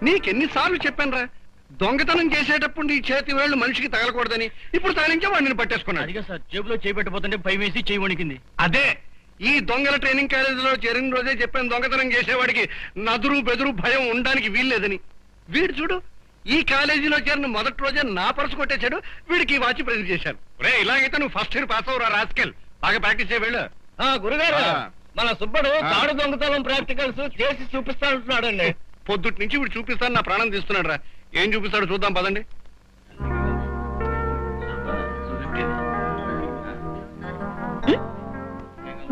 నీకెన్నిసార్లు చెప్పానురా, దొంగతనం చేసేటప్పుడు నీ చేతి వేళ్లు మనిషికి తగలకూడదని. ఇప్పుడు తగిలించా వాడిని పట్టేసుకున్నాడు. అదిగా సార్, జేబులో చేయబెట్టబోతుంటే భయం వేసి చేయి వణికింది. అదే ఈ దొంగల ట్రైనింగ్ కాలేజీలో చేరిన రోజే చెప్పాను, దొంగతనం చేసేవాడికి నదురు బెదురు భయం ఉండడానికి వీల్లేదని. వీడు చూడు, ఈ కాలేజీలో చేరిన మొదటి రోజే నా పర్సు కొట్టేశాడు. వీడికి ఈ వాచి ప్రజెంట్ చేశాను. రే, ఇలాగైతే నువ్వు ఫస్ట్ ఇయర్ పాస్ అవరా రాస్కెల్. బాగా ప్రాక్టీస్ చేయవేళ్ళు. గురుగారు, మన సుబ్బడు తాడు దొంగతనం ప్రాక్టికల్స్ చేసి చూపిస్తానంటున్నాడండి. పొద్దుటి నుంచి వీడు చూపిస్తాను, నా ప్రాణం తీస్తున్నాడు రా. ఏం చూపిస్తాడు చూద్దాం పదండి.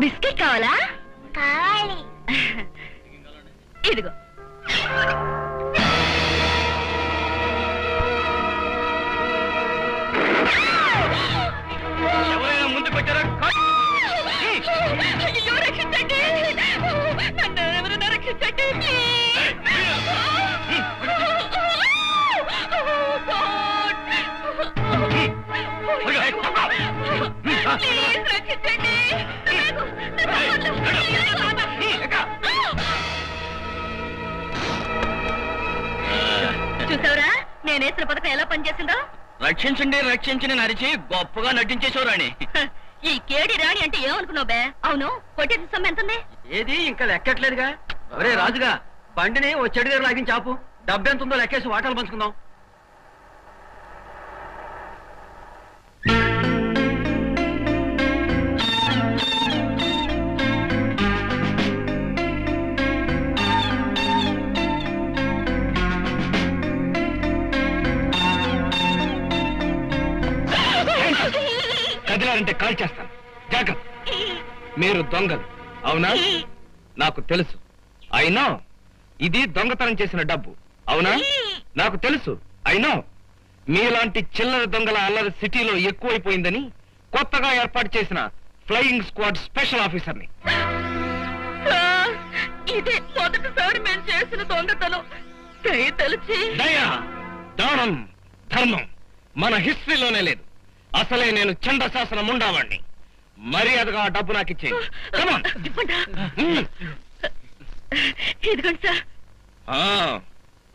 బిస్కెట్ కావాలా? కావాలి. ఇదిగో. ఎవరైనా ముందుకు వచ్చారా? అయ్యో, రక్షించండి, నన్ను ఎవరైనా రక్షించండి. చూసావురా నేనేసిన పథకం ఎలా పనిచేసిందో? రక్షించండి రక్షించండి అరిచి గొప్పగా నటించేశావు రాణి. ఈ కేడి రాణి అంటే ఏమనుకున్నావు బే? అవును, కొట్టేసిన సొమ్ము ఎంతుంది? ఏది ఇంకా లెక్కట్లేదుగా. ఒరే రాజుగా, బండిని ఓ చెడు దగ్గర లాగించి ఆపు. డబ్బెంత ఉందో లెక్కేసి వాటాలు పంచుకుందాం. కదిలారంటే కాల్ చేస్తాను, జాగ్రత్త. మీరు దొంగలు అవునా? నాకు తెలుసు. అయినా ఇది దొంగతనం చేసిన డబ్బు అవునా? నాకు తెలుసు. అయినా మీలాంటి చిల్లర దొంగల అల్లరి సిటీలో ఎక్కువైపోయిందని కొత్తగా ఏర్పాటు చేసిన ఫ్లయింగ్ స్క్వాడ్ స్పెషల్ ఆఫీసర్ని. ఇదే మొదటిసారి మేము చేసిన దొంగతనం. తెలిసి దయ, దానం, ధర్మం మన హిస్టరీలోనే లేదు. అసలే నేను చండశాసనం ఉండేవాణ్ణి. మర్యాదగా డబ్బు నాకు ఇచ్చేయండి. ఇదిగోండి సార్.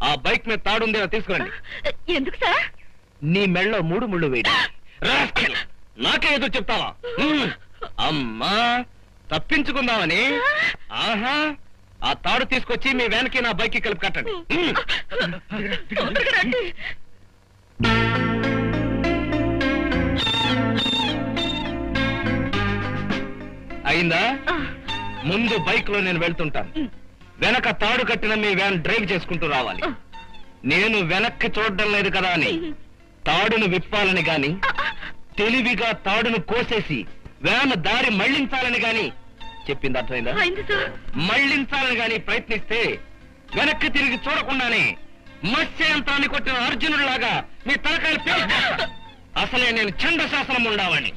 ఆ బైక్ మీద తాడుందేనా తీసుకురండి. ఎందుకు సార్? నీ మెళ్ళో 3 ముళ్ళు వేయడం. నాకే ఎదురు చెప్తావా? అమ్మా, తప్పించుకుందామని. ఆహా, ఆ తాడు తీసుకొచ్చి మీ వ్యాన్కి నా బైక్ కలిపి కట్టండి. అయిందా? ముందు బైక్ లో నేను వెళ్తుంటాను, వెనక తాడు కట్టిన మీ వ్యాన్ డ్రైవ్ చేసుకుంటూ రావాలి. నేను వెనక్కి చూడడం లేదు కదా అని తాడును విప్పాలని గాని, తెలివిగా తాడును కోసేసి వ్యాన్ దారి మళ్లించాలని గాని చెప్పింది అర్థమైందా? మళ్లించాలని గాని ప్రయత్నిస్తే వెనక్కి తిరిగి చూడకుండానే మత్స్య యంత్రాన్ని కొట్టిన అర్జునుడిలాగా మీ తలకాయలు పేల్చేస్తా. అసలే నేను చండశాసనం ఉండేవాణ్ణి.